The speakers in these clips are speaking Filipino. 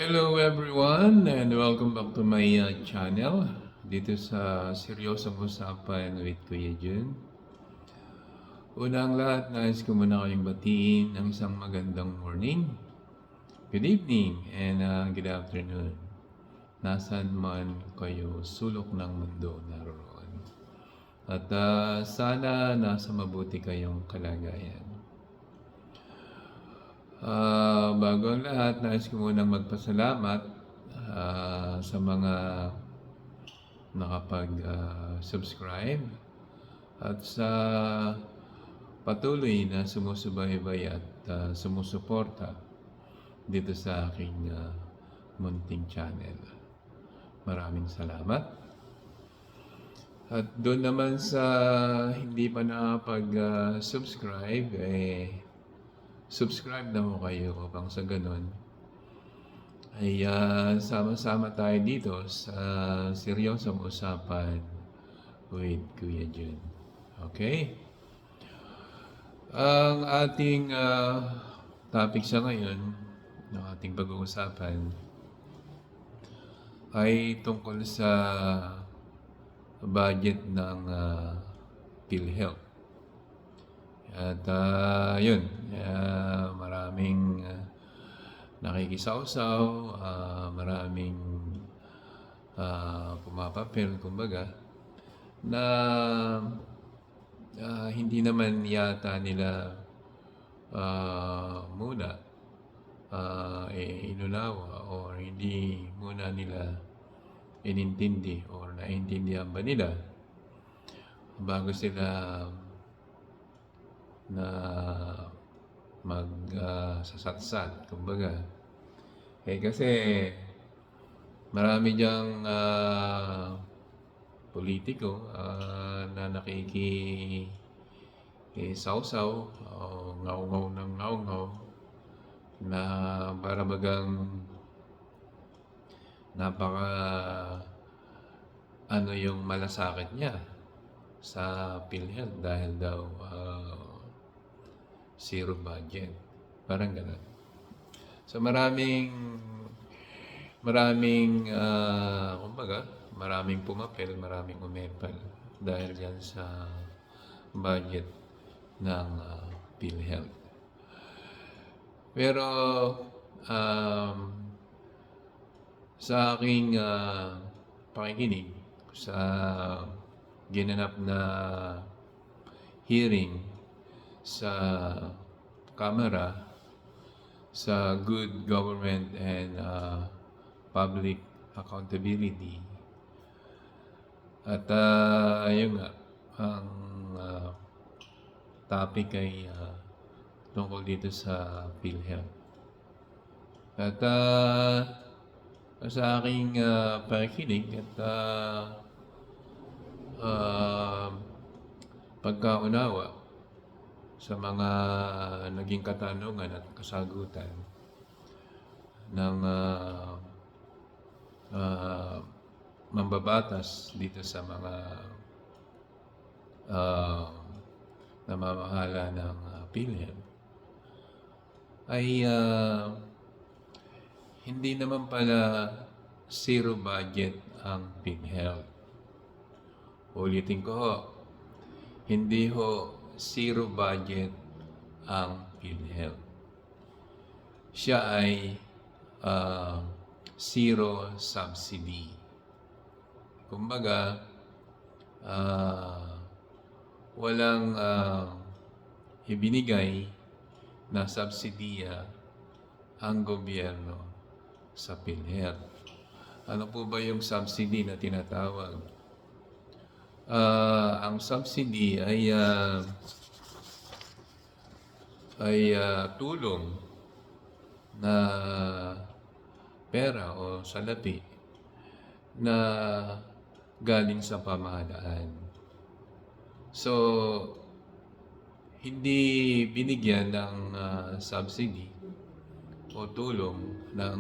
Hello everyone and welcome back to my channel dito sa Seryosong Usapan with Kuya Jun. Unang lahat, nais ko muna kayong batiin ng isang magandang morning, good evening, and good afternoon. Nasaan man kayo sulok ng mundo naroon. At sana nasa mabuti kayong kalagayan. Bago ang lahat, nais ko munang magpasalamat sa mga nakapag-subscribe at sa patuloy na sumusubaybay at sumusuporta dito sa aking munting channel. Maraming salamat. At doon naman sa hindi pa nakapag-subscribe, subscribe na mo kayo upang sa ganun ay sama-sama tayo dito sa Seryosong Usapan with Kuya Jun. Okay? Ang ating topic sa ngayon, ng ating pag-uusapan, ay tungkol sa budget ng PhilHealth. At yun, maraming nakikisawsaw, maraming pumapapel, kumbaga, na hindi naman yata nila muna inunawa or hindi muna nila inintindi or naintindihan ba nila bago sila na magsasatsat, kumbaga. Kasi marami diyang politiko na nakikisawsaw o ngaw-ngaw ng ngaw-ngaw na para bagang napaka yung malasakit niya sa PhilHealth dahil daw zero budget. Parang gano'n. So maraming kumbaga, maraming pumapel, maraming umepal dahil yan sa budget ng PhilHealth. Pero sa aking pakikinig sa ginanap na hearing sa Kamara sa Good Government and Public Accountability. At yun nga, ang topic ay tungkol dito sa PhilHealth. At sa aking pakikinig at pagkaunawa sa mga naging katanungan at kasagutan ng mambabatas dito sa mga namamahala ng PhilHealth ay hindi naman pala zero budget ang PhilHealth. Ulitin ko ho, hindi ho zero budget ang PhilHealth. Siya ay zero subsidy. Kumbaga, walang ibinigay na subsidiya ang gobyerno sa PhilHealth. Ano po ba yung subsidy na tinatawag? Ang subsidy ay tulong na pera o salapi na galing sa pamahalaan. So, hindi binigyan ng subsidy o tulong ng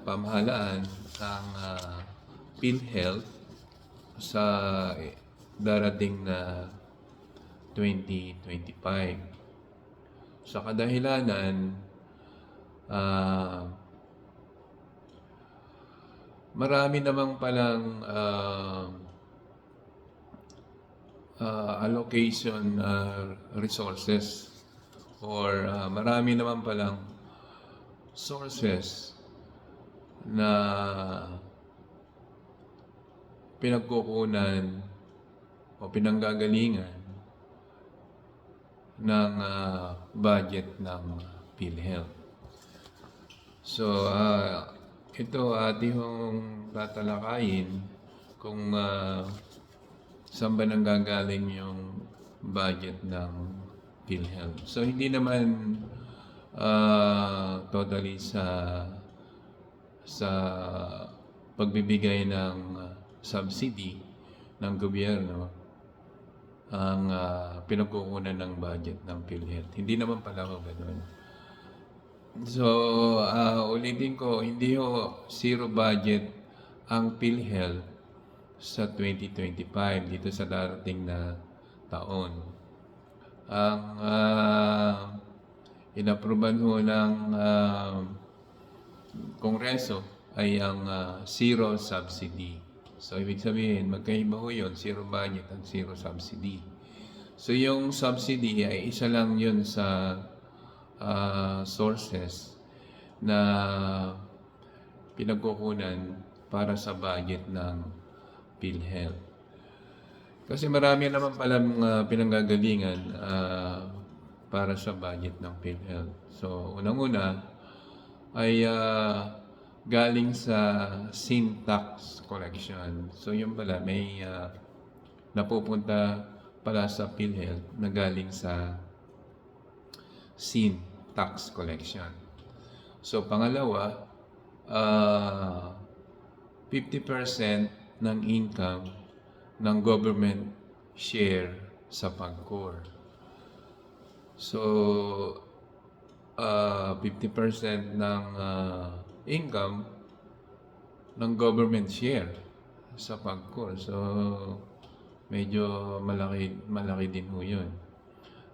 pamahalaan ang PhilHealth sa darating na 2025. Sa kadahilanan, ah, marami namang palang allocation resources or marami naman palang sources na pinagkukunan o pinanggagalingan ng budget ng PhilHealth. So, ito ating tatalakayin kung saan ba nanggagaling yung budget ng PhilHealth. So, hindi naman totally sa pagbibigay ng subsidy ng gobyerno ang pinagkukunan ng budget ng PhilHealth. Hindi naman pala ako ganun. So, ulitin ko, hindi ho zero budget ang PhilHealth sa 2025 dito sa darating na taon. Ang inapruban ho ng Kongreso ay ang zero subsidy. So, ibig sabihin, magkaiba ho yun, zero budget at zero subsidy. So, yung subsidy ay isa lang yun sa sources na pinagkukunan para sa budget ng PhilHealth. Kasi marami naman palang pinanggagalingan para sa budget ng PhilHealth. So, unang-una ay galing sa sin tax collection. So, yun pala, may napupunta pala sa PhilHealth na galing sa sin tax collection. So, pangalawa, 50% ng income ng government share sa PAGCOR. So, 50% ng income ng government share sa PAGCOR. So, medyo malaki din ho yun.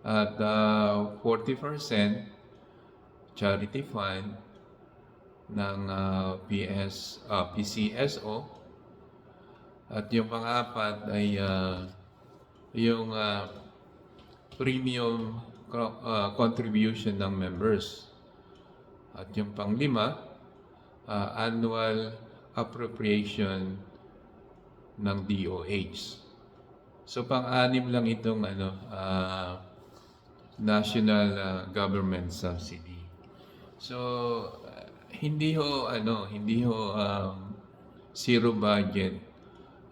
At 40% charity fund ng PCSO. At yung pang-apat ay yung premium contribution ng members. At yung pang-lima, annual appropriation ng DOH. So pang-anim lang itong national government subsidy. So hindi ho zero budget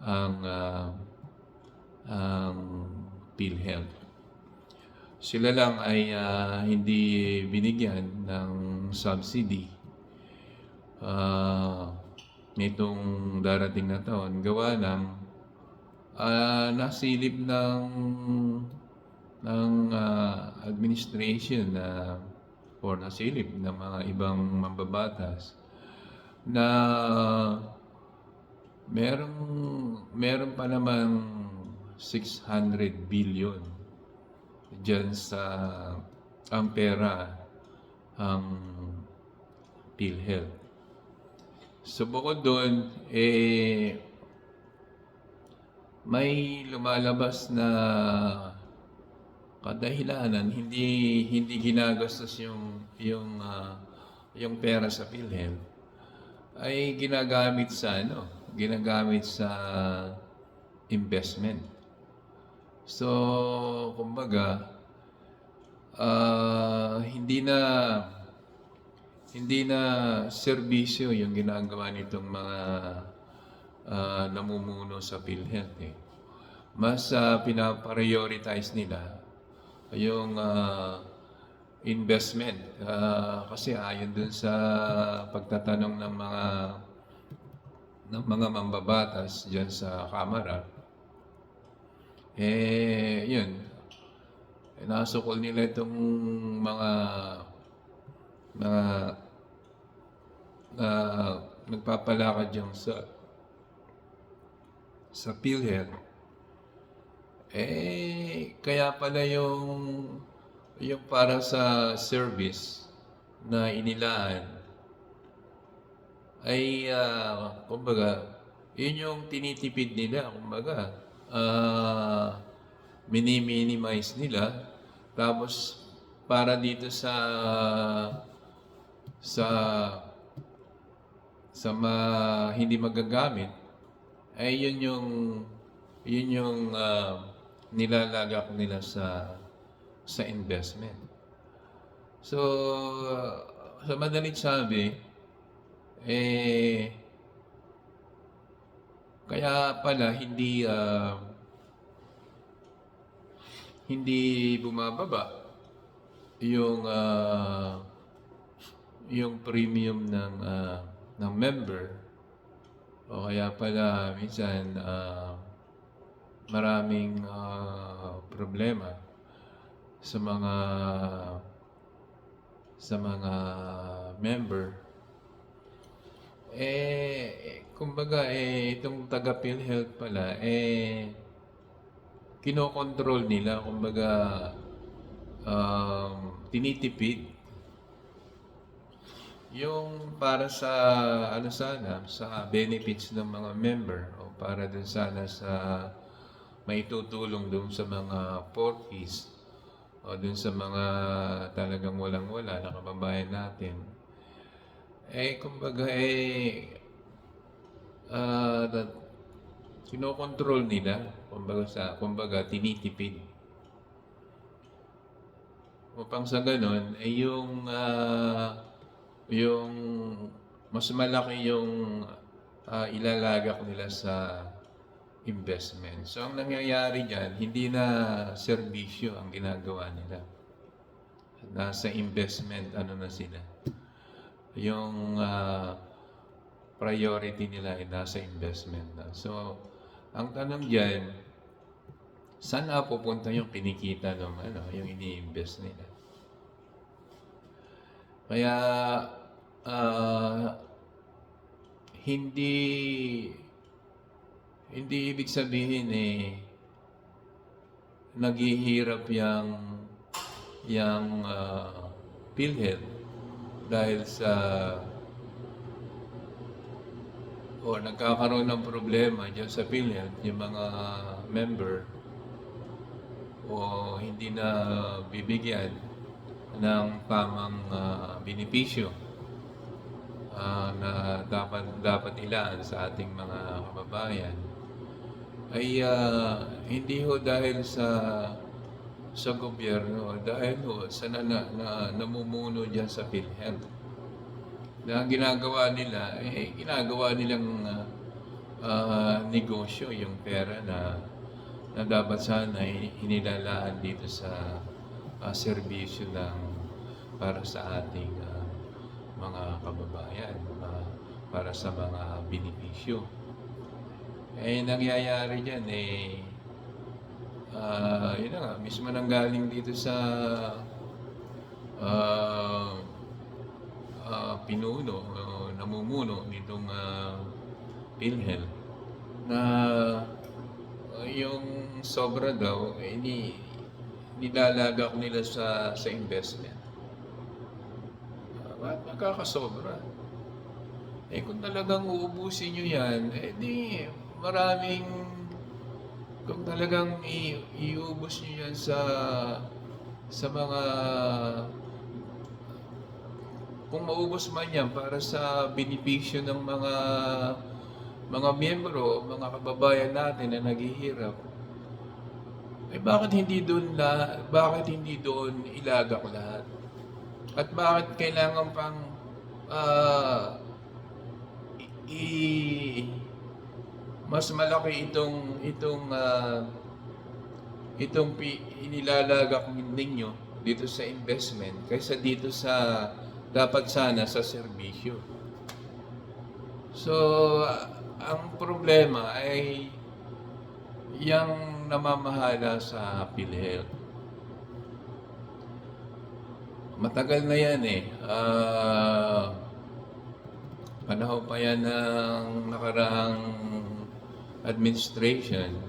ang PhilHealth. Sila lang ay hindi binigyan ng subsidy nitong darating na taon gawa ng nasilip ng administration or nasilip ng mga ibang mambabatas na meron pa namang 600 billion dyan sa ang pera ang PhilHealth. So bukod doon, may lumalabas na kadahilanan hindi ginagastos yung pera sa PhilHealth ay ginagamit sa investment. So kumbaga hindi na serbisyo yung ginagawa nitong mga namumuno sa PhilHealth. Mas pinaprioritize nila yung investment. Kasi ayon dun sa pagtatanong ng mga mambabatas dyan sa Kamara, yun, nasukol nila itong mga nagpapalakad dyan sa PhilHealth. Kaya pala yung para sa service na inilaan ay kumbaga, yun yung tinitipid nila, kumbaga, mini-minimize nila, tapos para dito sa hindi magagamit, ay yun yung nilalagak nila sa investment. So, sa madaling sabi, kaya pala hindi bumababa yung premium ng member, o kaya pala minsan maraming problema sa mga member. Kumbaga, itong taga PhilHealth pala, kinokontrol nila, kumbaga, tinitipid yung para sa sa benefits ng mga member, o para dun sana sa maitutulong dun sa mga porkies, o dun sa mga talagang walang-wala na kababayan natin. Kumbaga, kinokontrol nila, kumbaga tinitipid. Upang sa ganon, yung mas malaki yung ilalagak nila sa investment. So, ang nangyayari dyan, hindi na serbisyo ang ginagawa nila. Nasa investment, na sila. Yung priority nila ay nasa investment na. So, ang tanong dyan, saan pupunta yung kinikita ng yung ini-invest nila? Kaya, hindi ibig sabihin naghihirap yung PhilHealth dahil nagkakaroon ng problema dyan sa PhilHealth yung mga member, o hindi na bibigyan ng tamang benepisyo na dapat ilaan sa ating mga kababayan, ay hindi ho dahil sa gobyerno, dahil ho sa namumuno dyan sa PhilHealth. Na ginagawa nilang negosyo yung pera na dapat sana inilalaan dito sa serbisyo para sa ating mga kababayan, para sa mga benepisyo. Nangyayari dyan yun na nga, mismo nanggaling dito sa pinuno, namumuno nitong PhilHealth, na yung sobra daw, nilalagak nila sa investment. Bakit nakakasobra? Kung talagang uubusin nyo yan, di maraming, kung talagang iubos nyo yan sa mga, kung maubos man yan para sa benepisyo ng mga miyembro, mga kababayan natin na naghihirap, bakit hindi doon ilagak lahat? At bakit kailangan pang mas malaki itong inilalagak ninyo dito sa investment kaysa dito sa dapat sana sa serbisyo? So, ang problema ay yung namamahala sa PhilHealth. Matagal na yan panahon pa yan ng nakaraang administration.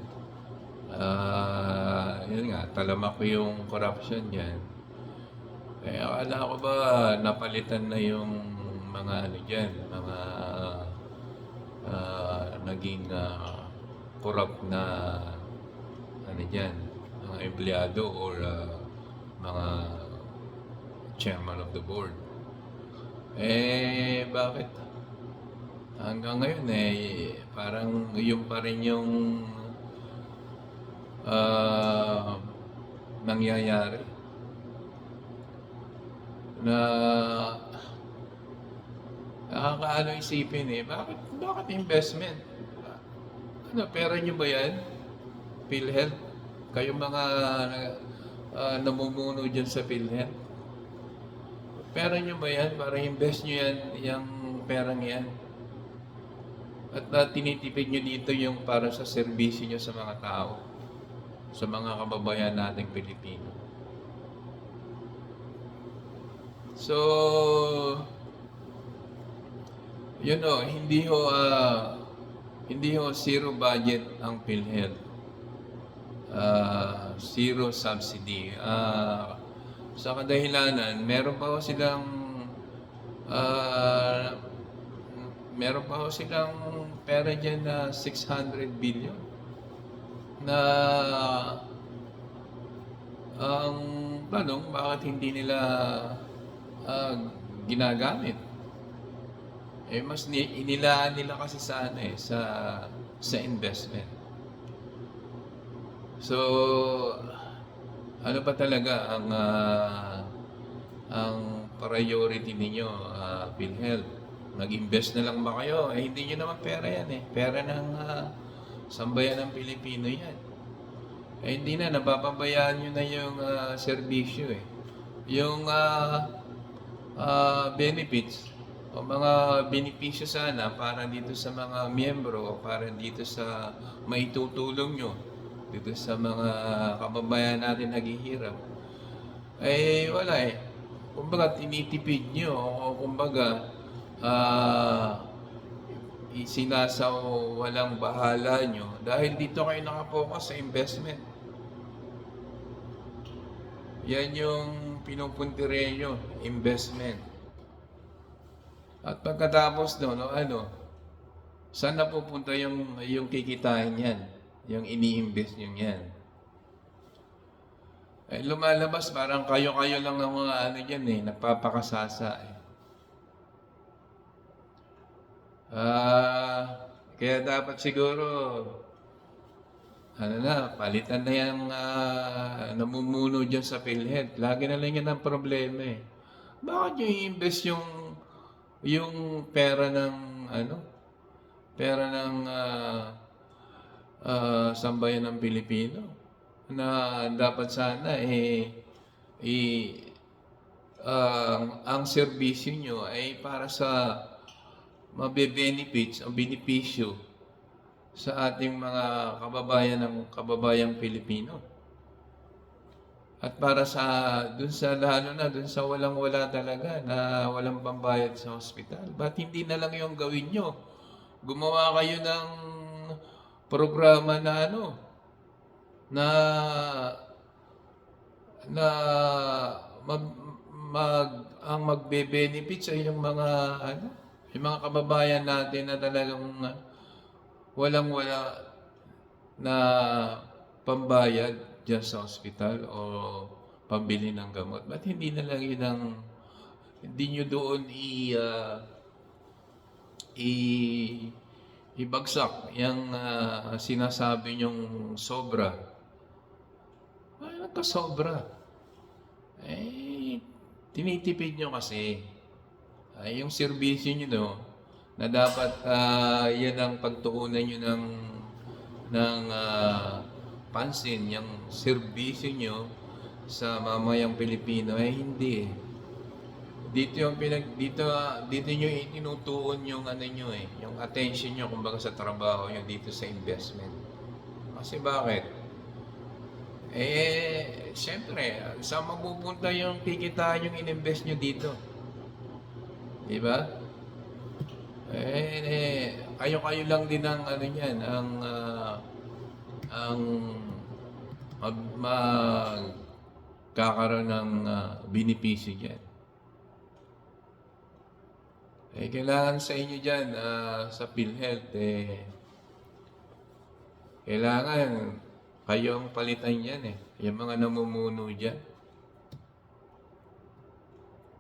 Yun nga, talamak yung corruption yan. Eh, akala ko ba napalitan na yung mga ano diyan, mga naging corrupt na ano diyan, mga empleyado or mga chairman of the board. Eh, bakit hanggang ngayon parang yun pa rin yung ah, nangyayari na nakakaano isipin bakit investment? Ano, pera nyo ba yan? PhilHealth? Kayong mga namumuno dyan sa PhilHealth? Pera nyo ba yan? Para invest nyo yan, yung perang yan. At tinitipid nyo dito yung para sa serbisyo nyo sa mga tao, sa mga kababayan nating Pilipino. So, hindi ho zero budget ang PhilHealth. Zero subsidy. Sa kadahilanan, ah, meron pa ho silang pera dyan na 600 billion na ang tanong, bakit hindi nila ginagamit? Mas inilaan nila kasi sa investment. So, ano ba talaga ang priority ninyo, PhilHealth? Mag-invest na lang ba kayo? Hindi nyo naman pera yan Pera ng sambayan ng Pilipino yan. Hindi na, napapabayaan nyo na yung serbisyo Yung benefits o mga benepisyo sana para dito sa mga miyembro o para dito sa maitutulong nyo dito sa mga kababayan natin naghihirap. Wala Kumbaga, tinitipid nyo o kumbaga, walang bahala nyo dahil dito kayo nakapokus sa investment. Yan yung pinupuntirin nyo, investment. At pagkatapos saan napupunta yung kikitain yan? Yung ini-invest nyo yan? Lumalabas parang kayo-kayo lang ng mga dyan nagpapakasasa Kaya dapat siguro, palitan na yung namumuno dyan sa PhilHealth. Lagi na lang yan ang problema Bakit nyo i-invest yung pera ng sambayan ng Pilipino na dapat sana ang serbisyo nyo ay para sa mabe-benefits o benepisyo sa ating mga kababayang Pilipino. At para lalo na dun sa walang-wala talaga na walang pambayad sa ospital. Ba't hindi na lang yung gawin nyo? Gumawa kayo ng programa na ang magbe-benefits ay yung mga kababayan natin na talagang walang-wala na pambayad dyan sa ospital o pambili ng gamot. Ba't hindi na lang hindi nyo doon ibagsak yung sinasabi nyong sobra. Nagkasobra. Tinitipid nyo kasi. Yung serbisyo nyo na dapat yan ang pagtuunan nyo ng pansin, yung serbisyo nyo sa mamayang Pilipino hindi Dito nyo itinutuon yung yung attention nyo kumbaga sa trabaho nyo dito sa investment. Kasi bakit? Siyempre, saan mapupunta yung kikitain yung ininvest nyo dito? Di ba? Kayo-kayo lang din ang kakaroon ng benepisyo dyan. Kailangan sa inyo dyan, sa PhilHealth, kailangan kayong palitan yan yung mga namumuno dyan.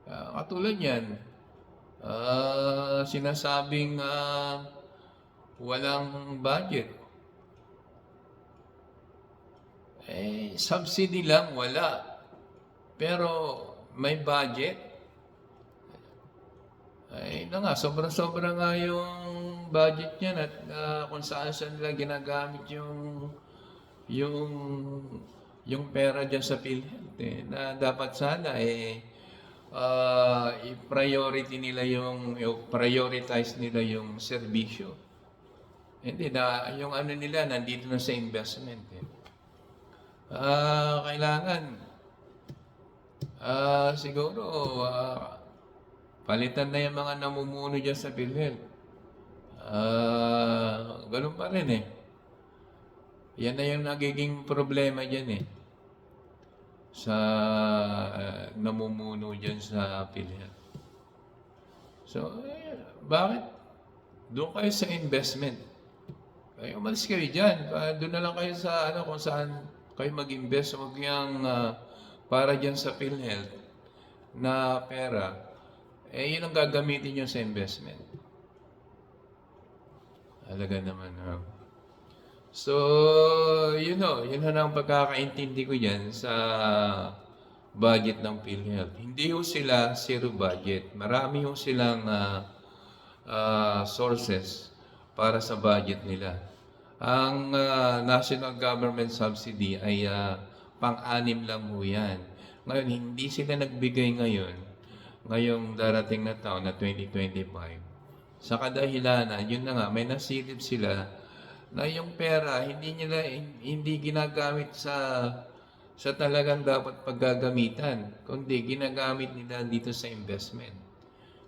Katulad yan, sinasabing walang budget. Subsidy lang, wala. Pero may budget. Sobra-sobra nga yung budget niyan at kung saan nila ginagamit yung pera dyan sa PhilHealth na dapat sana i-prioritize nila yung serbisyo. Hindi na yung ano nila nandito na sa investment. Kailangan siguro palitan na yung mga namumuno dyan sa PhilHealth. Ganun pa rin Yan na yung nagiging problema dyan sa namumuno dyan sa PhilHealth. So, bakit? Doon kayo sa investment. Umalis kayo dyan. Doon na lang kayo sa kung saan kayo mag-invest. Huwag yung para dyan sa PhilHealth na pera. Yun ang gagamitin nyo sa investment. Alaga naman. So, yun ang pagkakaintindi ko dyan sa budget ng PhilHealth. Hindi sila zero budget. Marami silang sources para sa budget nila. Ang national government subsidy ay pang-anim lang yan. Ngayon, hindi sila nagbigay ngayong darating na taon na 2025. Sa kadahilanan, yun na nga, may nasilip sila na yung pera hindi ginagamit sa talagang dapat paggagamitan, kundi ginagamit nila dito sa investment.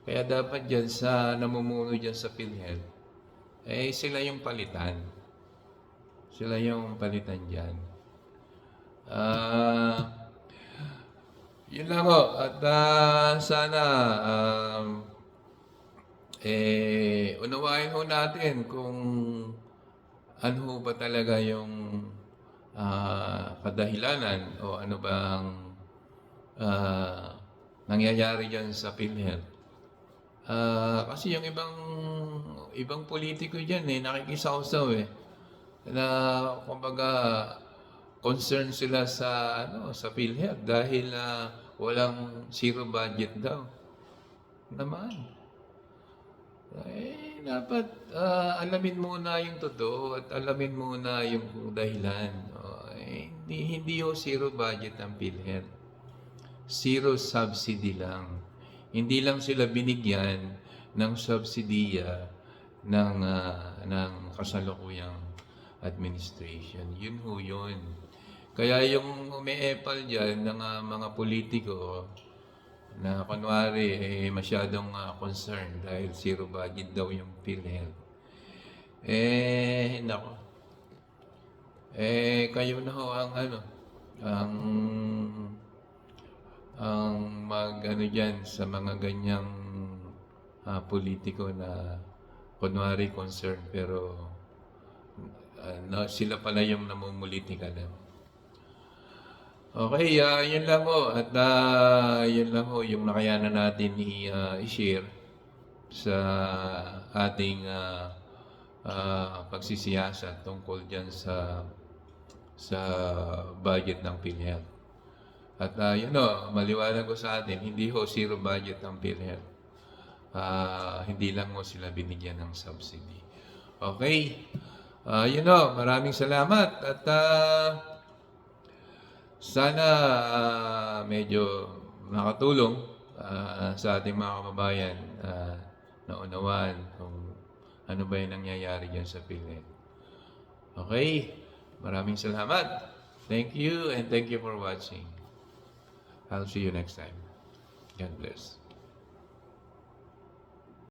Kaya dapat dyan sa namumuno dyan sa PhilHealth, sila yung palitan. Sila yung palitan dyan. Yun lang at sana unawain natin kung ano ba talaga yung kadahilanan o ano bang nangyayari dyan sa PhilHealth. Kasi yung ibang politiko dyan nakikisawsaw na kumbaga concerned sila sa PhilHealth dahil walang zero budget daw. Naman. Dapat alamin muna yung totoo at alamin muna yung dahilan. Hindi zero budget ang PhilHealth. Zero subsidy lang. Hindi lang sila binigyan ng subsidiya ng kasalukuyang administration. Yun. Kaya yung umiepal dyan ng mga politiko na kunwari masyadong concerned dahil zero budget daw yung PhilHealth. Nako. Kayo na ho ang dyan sa mga ganyang politiko na kunwari concerned pero sila pala yung namumulitika na. Okay, yun lang at yun lang yung nakayanan natin i-share sa ating pagsisiyasat tungkol dyan sa budget ng PhilHealth. At maliwanag ko sa atin, hindi zero budget ng PhilHealth. Hindi lang sila binigyan ng subsidy. Okay, maraming salamat at sana medyo nakatulong sa ating mga kababayan na unawaan kung ano ba yung nangyayari dyan sa PhilHealth. Okay, maraming salamat. Thank you and thank you for watching. I'll see you next time. God bless.